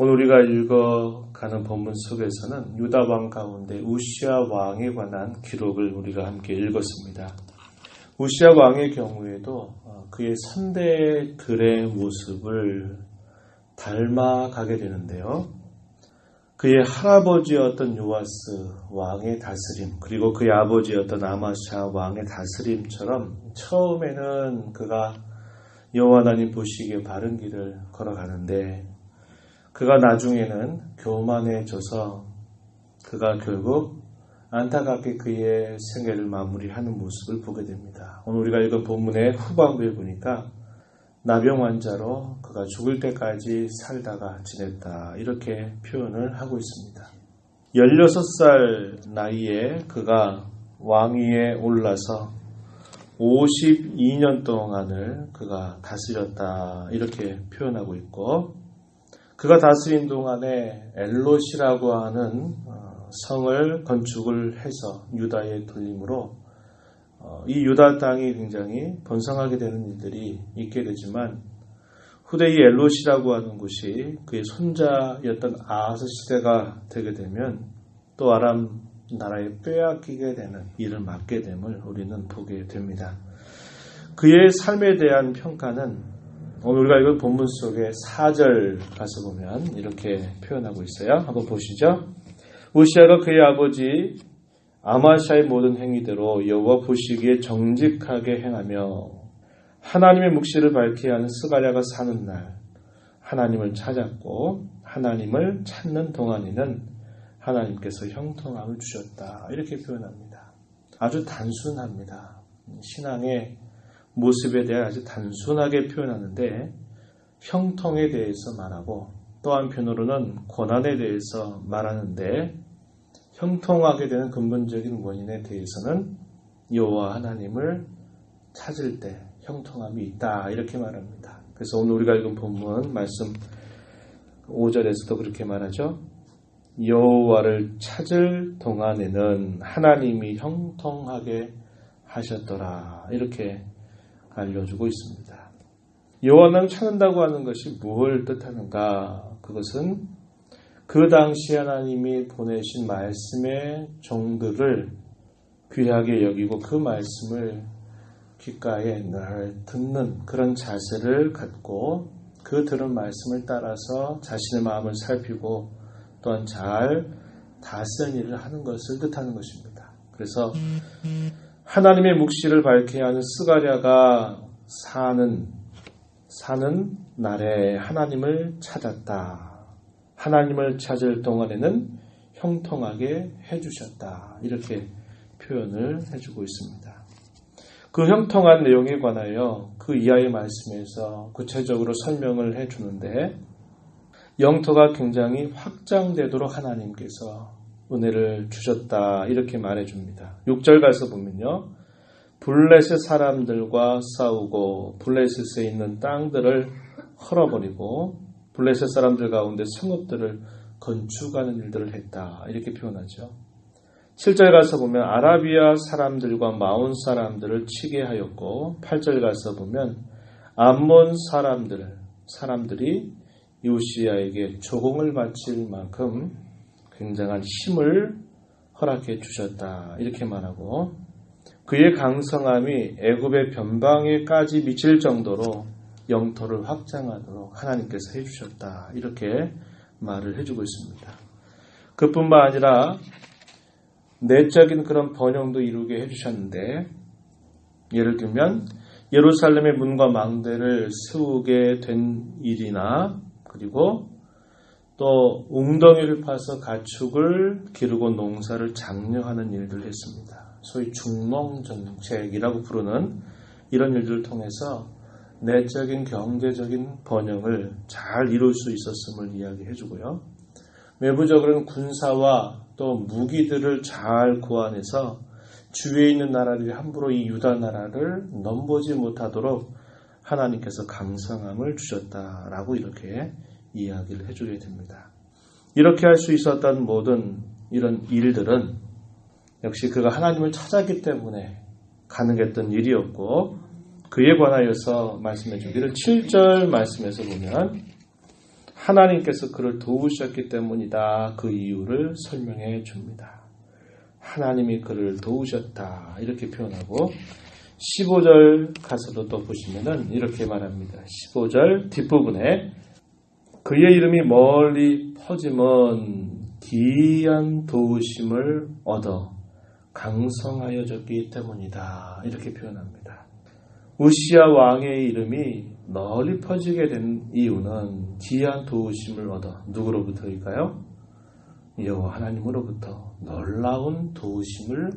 오늘 우리가 읽어가는 본문 속에서는 유다 왕 가운데 우시아 왕에 관한 기록을 우리가 함께 읽었습니다. 우시아 왕의 경우에도 그의 3대 글의 모습을 닮아가게 되는데요. 그의 할아버지였던 요아스 왕의 다스림, 그리고 그의 아버지였던 아마샤 왕의 다스림처럼 처음에는 그가 여호와 하나님 보시기에 바른 길을 걸어가는데 그가 나중에는 교만해져서 그가 결국 안타깝게 그의 생애를 마무리하는 모습을 보게 됩니다. 오늘 우리가 읽은 본문의 후반부에 보니까 나병 환자로 그가 죽을 때까지 살다가 지냈다, 이렇게 표현을 하고 있습니다. 16살 나이에 그가 왕위에 올라서 52년 동안을 그가 다스렸다, 이렇게 표현하고 있고, 그가 다스린 동안에 엘롯이라고 하는 성을 건축을 해서 유다에 돌림으로 이 유다 땅이 굉장히 번성하게 되는 일들이 있게 되지만, 후대 이 엘롯이라고 하는 곳이 그의 손자였던 아하스 시대가 되게 되면 또 아람 나라에 빼앗기게 되는 일을 맡게 됨을 우리는 보게 됩니다. 그의 삶에 대한 평가는 오늘 우리가 읽은 본문 속에 4절 가서 보면 이렇게 표현하고 있어요. 한번 보시죠. 우시아가 그의 아버지 아마샤의 모든 행위대로 여호와 보시기에 정직하게 행하며 하나님의 묵시를 밝게 하는 스가랴가 사는 날 하나님을 찾았고 하나님을 찾는 동안에는 하나님께서 형통함을 주셨다, 이렇게 표현합니다. 아주 단순합니다. 신앙의 모습에 대해 아주 단순하게 표현하는데 형통에 대해서 말하고 또 한편으로는 고난에 대해서 말하는데 형통하게 되는 근본적인 원인에 대해서는 여호와 하나님을 찾을 때 형통함이 있다, 이렇게 말합니다. 그래서 오늘 우리가 읽은 본문 말씀 5절에서도 그렇게 말하죠. 여호와를 찾을 동안에는 하나님이 형통하게 하셨더라, 이렇게 알려주고 있습니다. 여호와를 찾는다고 하는 것이 무엇을 뜻하는가? 그것은 그 당시 하나님이 보내신 말씀의 종들을 귀하게 여기고 그 말씀을 귓가에 늘 듣는 그런 자세를 갖고 그 들은 말씀을 따라서 자신의 마음을 살피고 또한 잘 다스리는 일을 하는 것을 뜻하는 것입니다. 그래서 하나님의 묵시를 밝게 하는 스가랴가 사는 날에 하나님을 찾았다. 하나님을 찾을 동안에는 형통하게 해주셨다, 이렇게 표현을 해주고 있습니다. 그 형통한 내용에 관하여 그 이하의 말씀에서 구체적으로 설명을 해주는데 영토가 굉장히 확장되도록 하나님께서 은혜를 주셨다, 이렇게 말해줍니다. 6절 가서 보면요, 블레셋 사람들과 싸우고 블레셋에 있는 땅들을 헐어버리고 블레셋 사람들 가운데 성읍들을 건축하는 일들을 했다, 이렇게 표현하죠. 7절 가서 보면 아라비아 사람들과 마온 사람들을 치게 하였고, 8절 가서 보면 암몬 사람들이 우시아에게 조공을 바칠 만큼 굉장한 힘을 허락해 주셨다, 이렇게 말하고, 그의 강성함이 애굽의 변방에까지 미칠 정도로 영토를 확장하도록 하나님께서 해주셨다, 이렇게 말을 해주고 있습니다. 그뿐만 아니라 내적인 그런 번영도 이루게 해주셨는데, 예를 들면 예루살렘의 문과 망대를 세우게 된 일이나, 그리고 또 웅덩이를 파서 가축을 기르고 농사를 장려하는 일들을 했습니다. 소위 중농정책이라고 부르는 이런 일들을 통해서 내적인 경제적인 번영을 잘 이룰 수 있었음을 이야기해 주고요. 외부적으로는 군사와 또 무기들을 잘 고안해서 주위에 있는 나라들이 함부로 이 유다 나라를 넘보지 못하도록 하나님께서 강성함을 주셨다라고 이렇게 이야기를 해주게 됩니다. 이렇게 할 수 있었던 모든 이런 일들은 역시 그가 하나님을 찾았기 때문에 가능했던 일이었고, 그에 관하여서 말씀해 주기를 7절 말씀에서 보면 하나님께서 그를 도우셨기 때문이다. 그 이유를 설명해 줍니다. 하나님이 그를 도우셨다. 이렇게 표현하고 15절 가서도 또 보시면은 이렇게 말합니다. 15절 뒷부분에 그의 이름이 멀리 퍼짐은 기이한 도우심을 얻어 강성하여졌기 때문이다. 이렇게 표현합니다. 우시야 왕의 이름이 널리 퍼지게 된 이유는 기이한 도우심을 얻어 누구로부터일까요? 여호와 하나님으로부터 놀라운 도우심을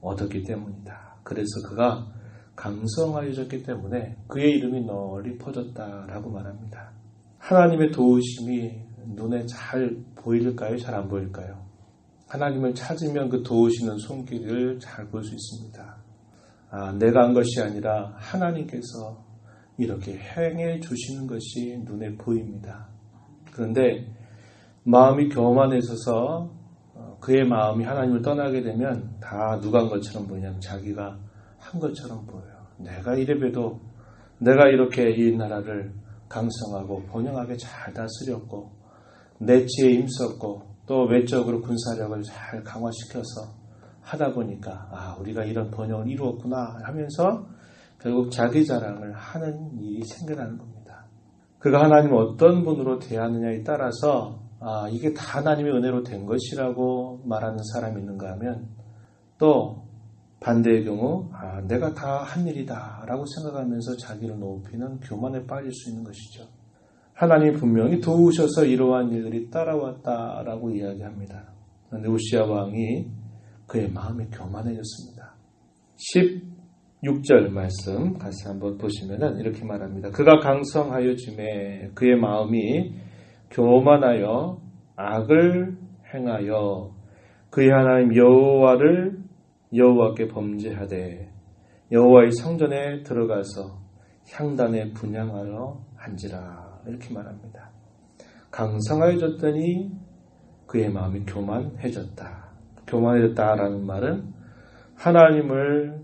얻었기 때문이다. 그래서 그가 강성하여졌기 때문에 그의 이름이 널리 퍼졌다라고 말합니다. 하나님의 도우심이 눈에 잘 보일까요? 잘 안 보일까요? 하나님을 찾으면 그 도우시는 손길을 잘 볼 수 있습니다. 내가 한 것이 아니라 하나님께서 이렇게 행해 주시는 것이 눈에 보입니다. 그런데 마음이 교만해져서 그의 마음이 하나님을 떠나게 되면 다 누가 한 것처럼 보이냐면 자기가 한 것처럼 보여요. 내가 이래봬도 내가 이렇게 이 나라를 강성하고 번영하게 잘 다스렸고 내 지혜에 힘썼고 또 외적으로 군사력을 잘 강화시켜서 하다 보니까 우리가 이런 번영을 이루었구나 하면서 결국 자기 자랑을 하는 일이 생겨나는 겁니다. 그가 하나님을 어떤 분으로 대하느냐에 따라서 이게 다 하나님의 은혜로 된 것이라고 말하는 사람이 있는가 하면 또 반대의 경우 내가 다 한 일이다 라고 생각하면서 자기를 높이는 교만에 빠질 수 있는 것이죠. 하나님이 분명히 도우셔서 이러한 일들이 따라왔다라고 이야기합니다. 그런데 우시야 왕이 그의 마음이 교만해졌습니다. 16절 말씀 같이 한번 보시면 이렇게 말합니다. 그가 강성하여짐에 그의 마음이 교만하여 악을 행하여 그의 하나님 여호와께 범죄하되 여호와의 성전에 들어가서 향단에 분향하여 한지라. 이렇게 말합니다. 강성하여졌더니 그의 마음이 교만해졌다. 교만해졌다라는 말은 하나님을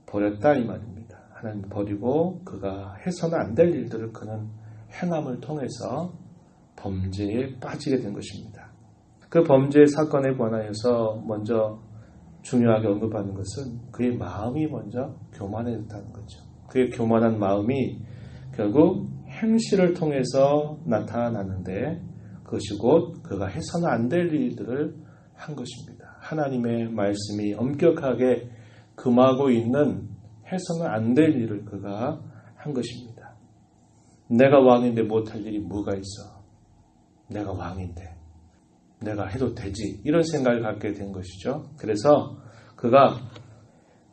버렸다 이 말입니다. 하나님을 버리고 그가 해서는 안 될 일들을 그는 행함을 통해서 범죄에 빠지게 된 것입니다. 그 범죄의 사건에 관하여서 먼저 중요하게 언급하는 것은 그의 마음이 먼저 교만해졌다는 거죠. 그의 교만한 마음이 결국 행실을 통해서 나타나는데 그것이 곧 그가 해서는 안 될 일들을 한 것입니다. 하나님의 말씀이 엄격하게 금하고 있는 해서는 안 될 일을 그가 한 것입니다. 내가 왕인데 못할 일이 뭐가 있어? 내가 왕인데 내가 해도 되지. 이런 생각을 갖게 된 것이죠. 그래서 그가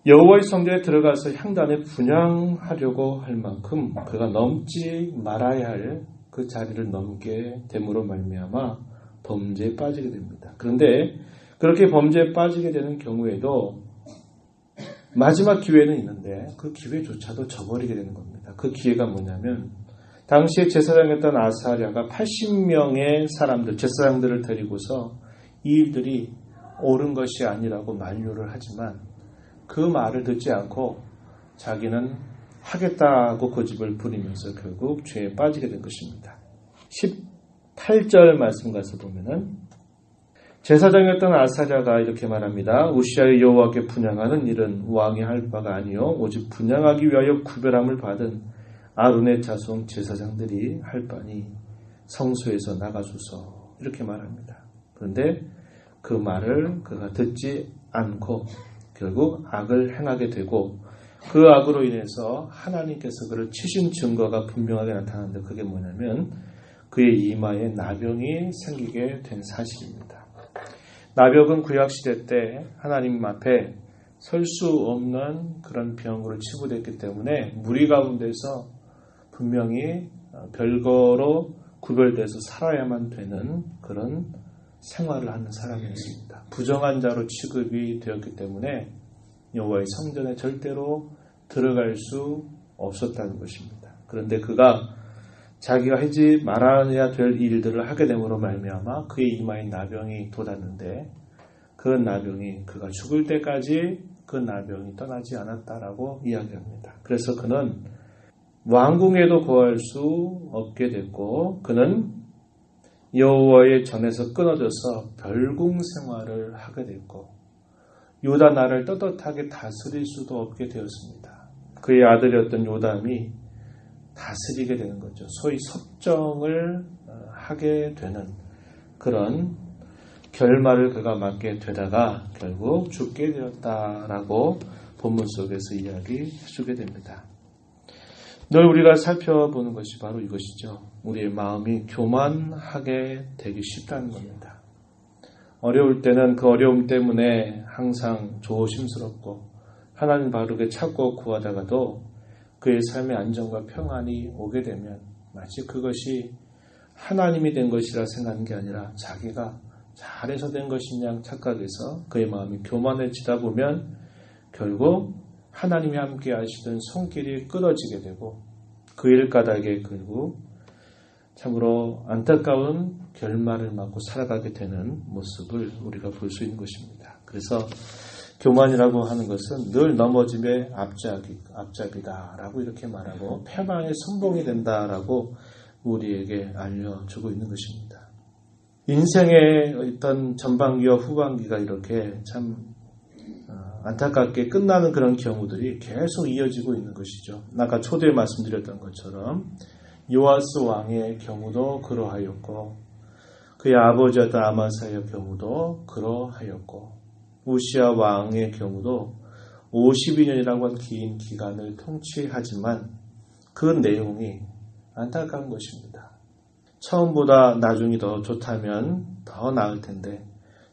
여호와의 성전에 들어가서 향단에 분향하려고 할 만큼 그가 넘지 말아야 할 그 자리를 넘게 됨으로 말미암아 범죄에 빠지게 됩니다. 그런데 그렇게 범죄에 빠지게 되는 경우에도 마지막 기회는 있는데 그 기회조차도 저버리게 되는 겁니다. 그 기회가 뭐냐면 당시에 제사장이었던 아사랴가 80명의 사람들, 제사장들을 데리고서 이 일들이 옳은 것이 아니라고 만류를 하지만 그 말을 듣지 않고 자기는 하겠다고 고집을 부리면서 결국 죄에 빠지게 된 것입니다. 18절 말씀 가서 보면은 제사장이었던 아사랴가 이렇게 말합니다. 우시아의 여호와께 분향하는 일은 왕이 할 바가 아니요 오직 분향하기 위하여 구별함을 받은 아론의 자손 제사장들이 할 바니 성소에서 나가소서 이렇게 말합니다. 그런데 그 말을 그가 듣지 않고 결국 악을 행하게 되고 그 악으로 인해서 하나님께서 그를 치신 증거가 분명하게 나타나는데 그게 뭐냐면 그의 이마에 나병이 생기게 된 사실입니다. 나병은 구약시대 때 하나님 앞에 설 수 없는 그런 병으로 치부됐기 때문에 무리 가운데서 분명히 별거로 구별돼서 살아야만 되는 그런 생활을 하는 사람이었습니다. 부정한 자로 취급이 되었기 때문에 여호와의 성전에 절대로 들어갈 수 없었다는 것입니다. 그런데 그가 자기가 하지 말아야 될 일들을 하게 됨으로 말미암아 그의 이마에 나병이 돋았는데 그 나병이 그가 죽을 때까지 그 나병이 떠나지 않았다라고 이야기합니다. 그래서 그는 왕궁에도 거할 수 없게 됐고 그는 여호와의 전에서 끊어져서 별궁 생활을 하게 됐고 요다 나라를 떳떳하게 다스릴 수도 없게 되었습니다. 그의 아들이었던 요담이 다스리게 되는 거죠. 소위 섭정을 하게 되는 그런 결말을 그가 맞게 되다가 결국 죽게 되었다라고 본문 속에서 이야기해 주게 됩니다. 늘 우리가 살펴보는 것이 바로 이것이죠. 우리의 마음이 교만하게 되기 쉽다는 겁니다. 어려울 때는 그 어려움 때문에 항상 조심스럽고 하나님 바르게 찾고 구하다가도 그의 삶의 안정과 평안이 오게 되면 마치 그것이 하나님이 된 것이라 생각하는 게 아니라 자기가 잘해서 된 것인 양 착각해서 그의 마음이 교만해지다 보면 결국 하나님이 함께 하시던 손길이 끊어지게 되고 그 일 까닭에 결국 참으로 안타까운 결말을 맞고 살아가게 되는 모습을 우리가 볼 수 있는 것입니다. 그래서 교만이라고 하는 것은 늘 넘어짐의 앞잡이다라고 이렇게 말하고 패망의 선봉이 된다라고 우리에게 알려주고 있는 것입니다. 인생의 어떤 전반기와 후반기가 이렇게 참 안타깝게 끝나는 그런 경우들이 계속 이어지고 있는 것이죠. 아까 초대에 말씀드렸던 것처럼 요아스 왕의 경우도 그러하였고 그의 아버지였던 아마사의 경우도 그러하였고 우시아 왕의 경우도 52년이라고 한 긴 기간을 통치하지만 그 내용이 안타까운 것입니다. 처음보다 나중이 더 좋다면 더 나을 텐데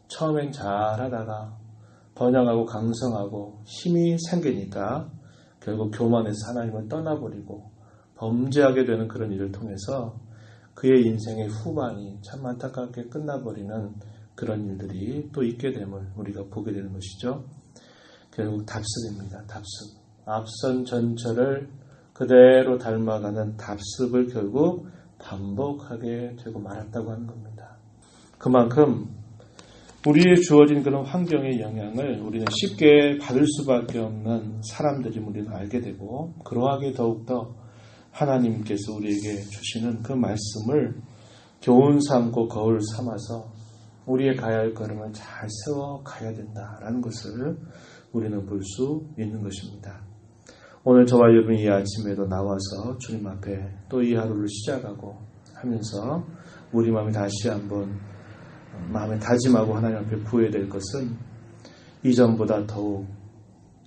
처음엔 잘하다가 번영하고 강성하고 힘이 생기니까 결국 교만해서 하나님을 떠나버리고 범죄하게 되는 그런 일을 통해서 그의 인생의 후반이 참 안타깝게 끝나버리는 그런 일들이 또 있게 됨을 우리가 보게 되는 것이죠. 결국 답습입니다. 답습. 앞선 전철을 그대로 닮아가는 답습을 결국 반복하게 되고 말았다고 하는 겁니다. 그만큼 우리의 주어진 그런 환경의 영향을 우리는 쉽게 받을 수밖에 없는 사람들이 우리는 알게 되고 그러하게 더욱더 하나님께서 우리에게 주시는 그 말씀을 교훈 삼고 거울 삼아서 우리의 가야 할 걸음을 잘 세워 가야 된다라는 것을 우리는 볼 수 있는 것입니다. 오늘 저와 여러분이 이 아침에도 나와서 주님 앞에 또 이 하루를 시작하고 하면서 우리 마음이 다시 한번 마음에 다짐하고 하나님 앞에 부어야 될 것은 이전보다 더욱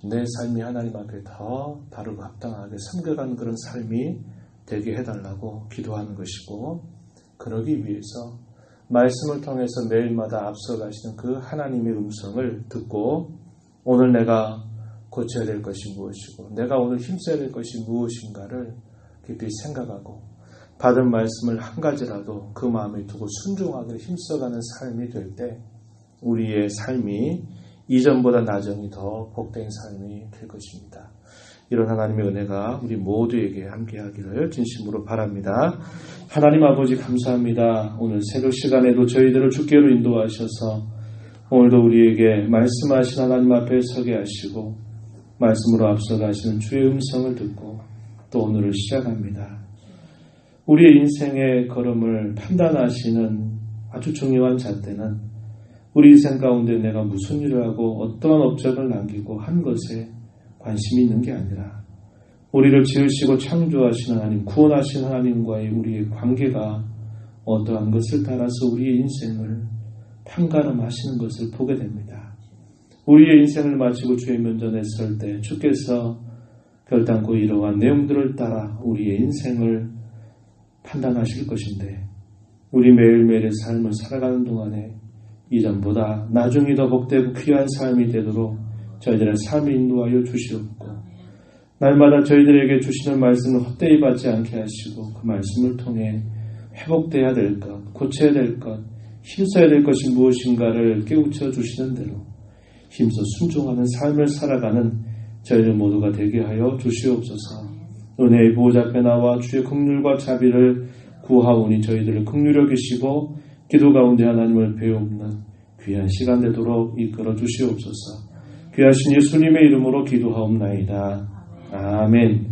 내 삶이 하나님 앞에 더 바르고 합당하게 섬겨가는 그런 삶이 되게 해달라고 기도하는 것이고 그러기 위해서 말씀을 통해서 매일마다 앞서가시는 그 하나님의 음성을 듣고 오늘 내가 고쳐야 될 것이 무엇이고 내가 오늘 힘써야 될 것이 무엇인가를 깊이 생각하고 받은 말씀을 한 가지라도 그 마음에 두고 순종하기를 힘써가는 삶이 될 때 우리의 삶이 이전보다 나중이 더 복된 삶이 될 것입니다. 이런 하나님의 은혜가 우리 모두에게 함께하기를 진심으로 바랍니다. 하나님 아버지 감사합니다. 오늘 새벽 시간에도 저희들을 주께로 인도하셔서 오늘도 우리에게 말씀하신 하나님 앞에 서게 하시고 말씀으로 앞서가시는 주의 음성을 듣고 또 오늘을 시작합니다. 우리의 인생의 걸음을 판단하시는 아주 중요한 잣대는 우리 인생 가운데 내가 무슨 일을 하고 어떠한 업적을 남기고 한 것에 관심이 있는 게 아니라 우리를 지으시고 창조하신 하나님, 구원하신 하나님과의 우리의 관계가 어떠한 것을 따라서 우리의 인생을 판가름하시는 것을 보게 됩니다. 우리의 인생을 마치고 주의 면전에 설 때 주께서 결단코 이러한 내용들을 따라 우리의 인생을 판단하실 것인데 우리 매일매일의 삶을 살아가는 동안에 이전보다 나중이 더 복되고 귀한 삶이 되도록 저희들의 삶을 인도하여 주시옵고 날마다 저희들에게 주시는 말씀을 헛되이 받지 않게 하시고 그 말씀을 통해 회복돼야 될 것, 고쳐야 될 것, 힘써야 될 것이 무엇인가를 깨우쳐 주시는 대로 힘써 순종하는 삶을 살아가는 저희들 모두가 되게 하여 주시옵소서. 은혜의 보호자 앞에 나와 주의 긍휼과 자비를 구하오니 저희들을 긍휼히 여기시고 기도 가운데 하나님을 배우는 귀한 시간 되도록 이끌어 주시옵소서. 귀하신 예수님의 이름으로 기도하옵나이다. 아멘.